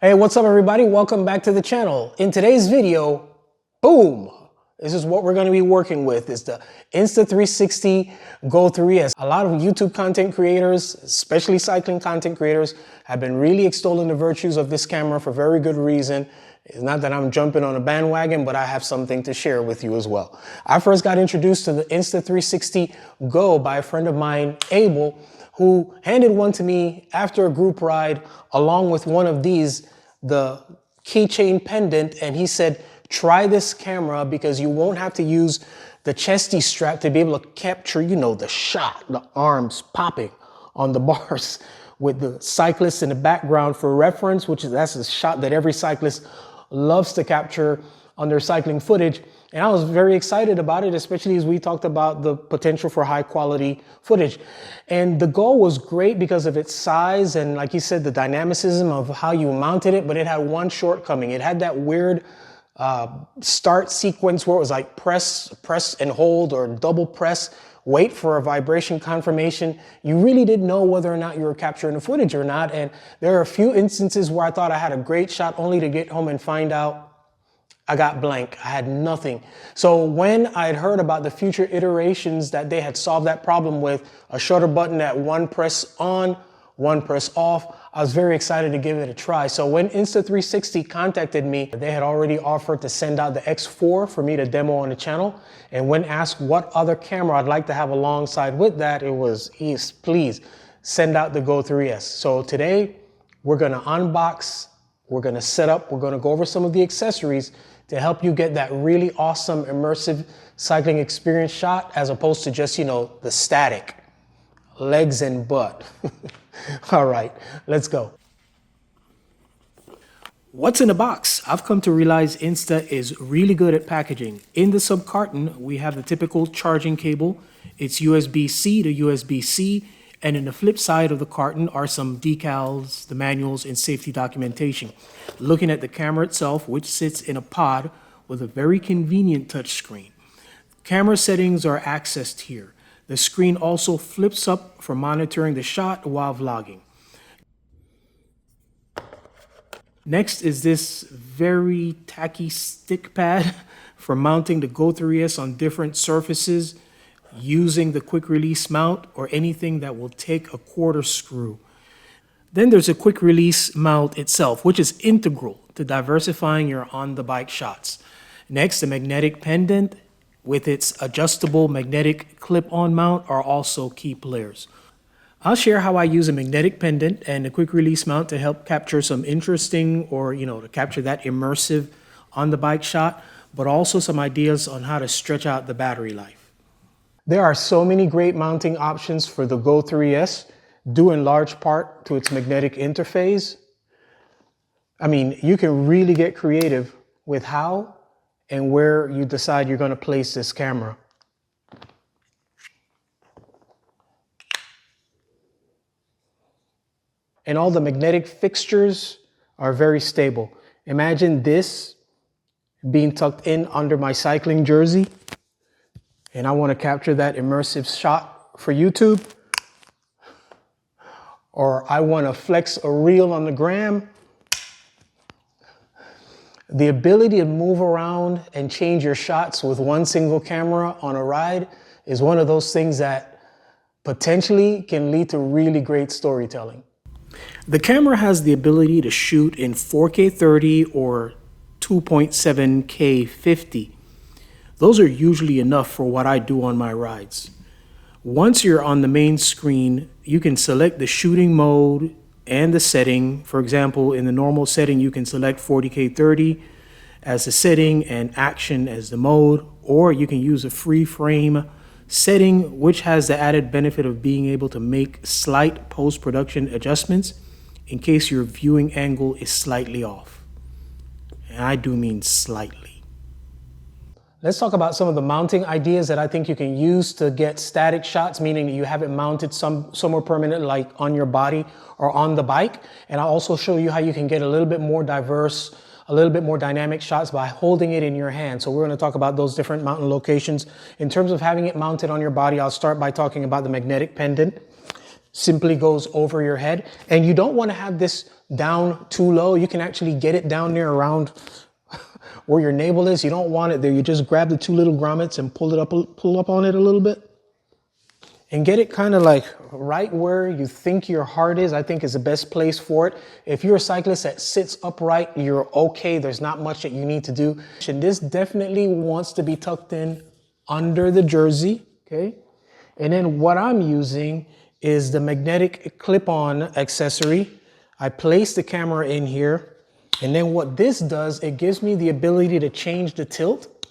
Hey, what's up everybody? Welcome back to the channel. In today's video, boom! This is what we're going to be working with. It's the Insta360 Go3s. A lot of YouTube content creators, especially cycling content creators, have been really extolling the virtues of this camera for very good reason. It's not that I'm jumping on a bandwagon, but I have something to share with you as well. I first got introduced to the Insta360 Go by a friend of mine, Abel, who handed one to me after a group ride along with one of these, the keychain pendant, and he said, try this camera because you won't have to use the chesty strap to be able to capture, you know, the shot, the arms popping on the bars with the cyclist in the background for reference, that's a shot that every cyclist loves to capture on their cycling footage. And I was very excited about it, especially as we talked about the potential for high quality footage. And the Go was great because of its size and, like you said, the dynamicism of how you mounted it, but it had one shortcoming. It had that weird start sequence where it was like press and hold, or double press, wait for a vibration confirmation. You really didn't know whether or not you were capturing the footage or not. And there are a few instances where I thought I had a great shot only to get home and find out I got blank. I had nothing. So when I had heard about the future iterations that they had solved that problem with a shutter button at one press on, one press off, I was very excited to give it a try. So when Insta360 contacted me, they had already offered to send out the X4 for me to demo on the channel. And when asked what other camera I'd like to have alongside with that, it was, please send out the Go3s. So today we're gonna unbox, we're gonna set up, we're gonna go over some of the accessories to help you get that really awesome immersive cycling experience shot, as opposed to just, you know, the static legs and butt. All right, let's go. What's in the box? I've come to realize Insta is really good at packaging. In the sub carton, we have the typical charging cable. It's USB-C to USB-C. And in the flip side of the carton are some decals, the manuals, and safety documentation. Looking at the camera itself, which sits in a pod with a very convenient touchscreen. Camera settings are accessed here. The screen also flips up for monitoring the shot while vlogging. Next is this very tacky stick pad for mounting the Go3s on different surfaces using the quick release mount or anything that will take a quarter screw. Then there's a quick release mount itself, which is integral to diversifying your on-the-bike shots. Next, the magnetic pendant with its adjustable magnetic clip-on mount are also key players. I'll share how I use a magnetic pendant and a quick release mount to help capture some interesting, or, you know, to capture that immersive on-the-bike shot, but also some ideas on how to stretch out the battery life. There are so many great mounting options for the Go3s, due in large part to its magnetic interface. I mean, you can really get creative with how and where you decide you're going to place this camera. And all the magnetic fixtures are very stable. Imagine this being tucked in under my cycling jersey, and I want to capture that immersive shot for YouTube, or I want to flex a reel on the gram. The ability to move around and change your shots with one single camera on a ride is one of those things that potentially can lead to really great storytelling. The camera has the ability to shoot in 4K 30 or 2.7K 50. Those are usually enough for what I do on my rides. Once you're on the main screen, you can select the shooting mode and the setting. For example, in the normal setting, you can select 40K 30 as the setting and action as the mode, or you can use a free frame setting, which has the added benefit of being able to make slight post-production adjustments in case your viewing angle is slightly off. And I do mean slightly. Let's talk about some of the mounting ideas that I think you can use to get static shots, meaning you have it mounted somewhere permanent, like on your body or on the bike. And I'll also show you how you can get a little bit more diverse, a little bit more dynamic shots by holding it in your hand. So we're going to talk about those different mounting locations. In terms of having it mounted on your body, I'll start by talking about the magnetic pendant. Simply goes over your head. And you don't want to have this down too low. You can actually get it down there around where your navel is. You don't want it there. You just grab the two little grommets and pull up on it a little bit. And get it kind of like right where you think your heart is, I think is the best place for it. If you're a cyclist that sits upright, you're okay. There's not much that you need to do. And this definitely wants to be tucked in under the jersey, okay? And then what I'm using is the magnetic clip-on accessory. I place the camera in here, and then what this does, it gives me the ability to change the tilt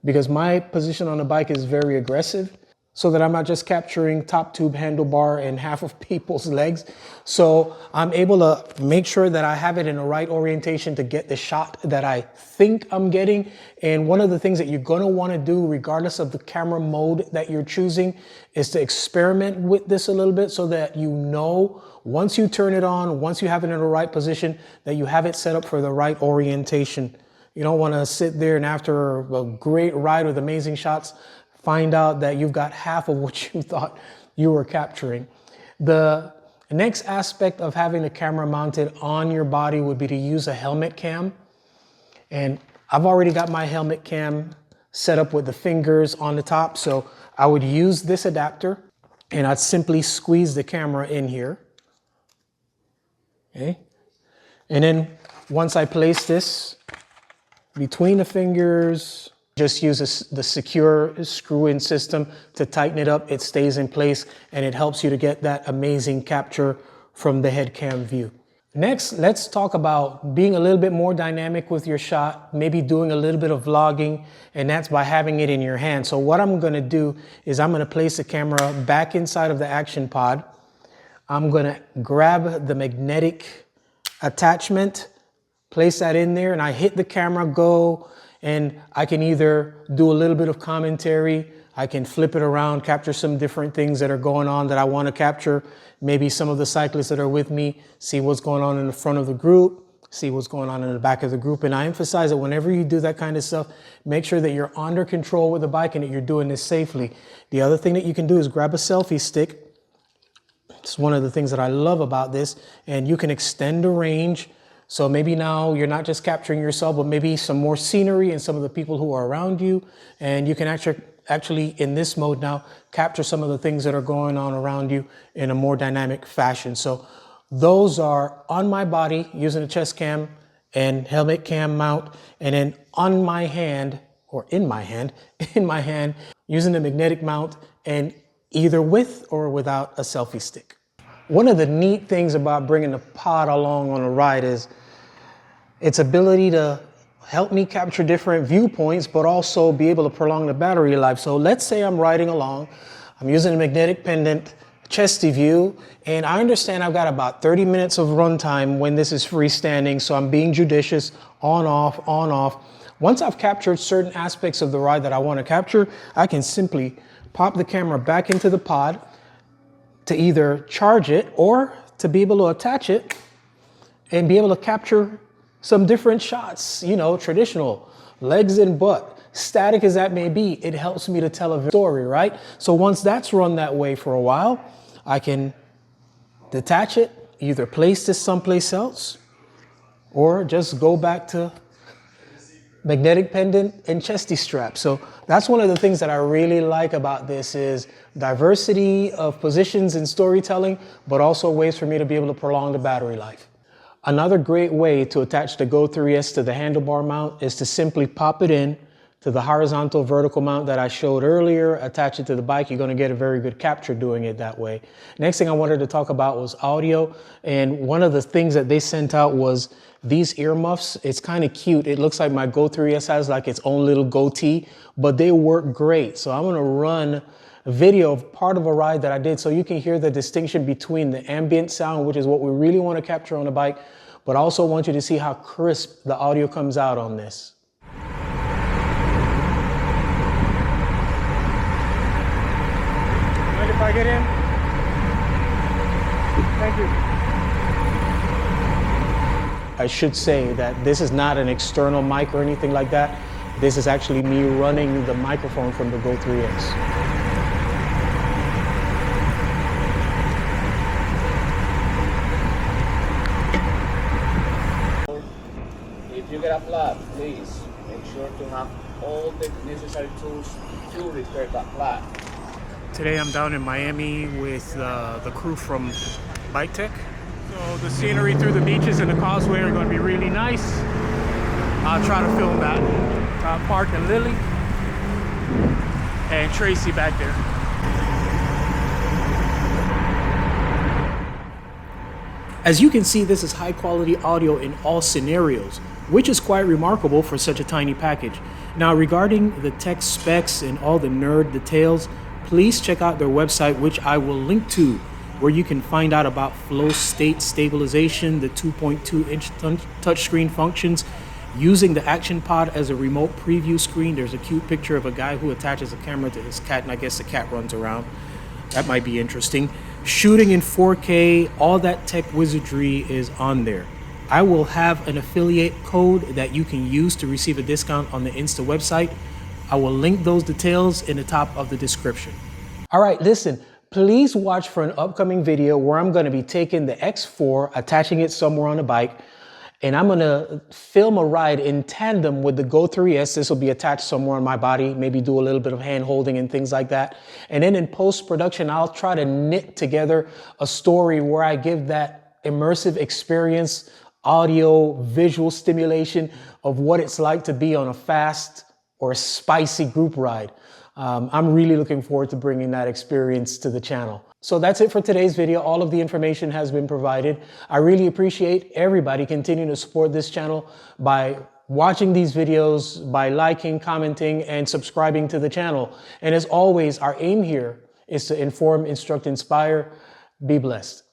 because my position on the bike is very aggressive, so that I'm not just capturing top tube handlebar and half of people's legs. So I'm able to make sure that I have it in the right orientation to get the shot that I think I'm getting. And one of the things that you're gonna wanna do, regardless of the camera mode that you're choosing, is to experiment with this a little bit so that you know, once you turn it on, once you have it in the right position, that you have it set up for the right orientation. You don't wanna sit there and after a great ride with amazing shots, find out that you've got half of what you thought you were capturing. The next aspect of having the camera mounted on your body would be to use a helmet cam. And I've already got my helmet cam set up with the fingers on the top. So I would use this adapter and I'd simply squeeze the camera in here. Okay. And then once I place this between the fingers, just use the secure screw-in system to tighten it up. It stays in place and it helps you to get that amazing capture from the head cam view. Next, let's talk about being a little bit more dynamic with your shot, maybe doing a little bit of vlogging, and that's by having it in your hand. So what I'm gonna do is I'm gonna place the camera back inside of the action pod. I'm gonna grab the magnetic attachment, place that in there, and I hit the camera go, and I can either do a little bit of commentary, I can flip it around, capture some different things that are going on that I want to capture, maybe some of the cyclists that are with me, see what's going on in the front of the group, see what's going on in the back of the group. And I emphasize that whenever you do that kind of stuff, make sure that you're under control with the bike and that you're doing this safely. The other thing that you can do is grab a selfie stick. It's one of the things that I love about this, and you can extend the range. So maybe now you're not just capturing yourself, but maybe some more scenery and some of the people who are around you. And you can actually in this mode now, capture some of the things that are going on around you in a more dynamic fashion. So those are on my body using a chest cam and helmet cam mount. And then on my hand, or in my hand, using the magnetic mount and either with or without a selfie stick. One of the neat things about bringing the pod along on a ride is its ability to help me capture different viewpoints, but also be able to prolong the battery life. So let's say I'm riding along, I'm using a magnetic pendant, chesty view, and I understand I've got about 30 minutes of runtime when this is freestanding, so I'm being judicious, on, off, on, off. Once I've captured certain aspects of the ride that I want to capture, I can simply pop the camera back into the pod, to either charge it or to be able to attach it and be able to capture some different shots, you know, traditional, legs and butt, static as that may be. It helps me to tell a story, right? So once that's run that way for a while, I can detach it, either place this someplace else or just go back to magnetic pendant and chesty strap. So that's one of the things that I really like about this is diversity of positions in storytelling, but also ways for me to be able to prolong the battery life. Another great way to attach the Go3s to the handlebar mount is to simply pop it in to the horizontal vertical mount that I showed earlier, attach it to the bike. You're going to get a very good capture doing it that way. Next thing I wanted to talk about was audio. And one of the things that they sent out was these earmuffs. It's kind of cute. It looks like my Go3s has like its own little goatee, but they work great. So I'm going to run a video of part of a ride that I did so you can hear the distinction between the ambient sound, which is what we really want to capture on the bike, but I also want you to see how crisp the audio comes out on this. Mind if I get in? Thank you. I should say that this is not an external mic or anything like that. This is actually me running the microphone from the Go3s. if you get a flat, please make sure to have all the necessary tools to repair that flat. Today I'm down in Miami with the crew from Bike Tech. So the scenery through the beaches and the causeway are going to be really nice. I'll try to film that. Park and Lily and Tracy back there. As you can see, this is high quality audio in all scenarios, which is quite remarkable for such a tiny package. Now, regarding the tech specs and all the nerd details, please check out their website, which I will link to, where you can find out about flow state stabilization, the 2.2-inch touchscreen functions, using the Action Pod as a remote preview screen. There's a cute picture of a guy who attaches a camera to his cat, and I guess the cat runs around. That might be interesting. Shooting in 4K, all that tech wizardry is on there. I will have an affiliate code that you can use to receive a discount on the Insta website. I will link those details in the top of the description. All right, listen, please watch for an upcoming video where I'm going to be taking the X4, attaching it somewhere on a bike, and I'm going to film a ride in tandem with the Go3s. This will be attached somewhere on my body, maybe do a little bit of hand holding and things like that. And then in post-production, I'll try to knit together a story where I give that immersive experience, audio, visual stimulation of what it's like to be on a fast or a spicy group ride. I'm really looking forward to bringing that experience to the channel. So that's it for today's video. All of the information has been provided. I really appreciate everybody continuing to support this channel by watching these videos, by liking, commenting, and subscribing to the channel. And as always, our aim here is to inform, instruct, inspire. Be blessed.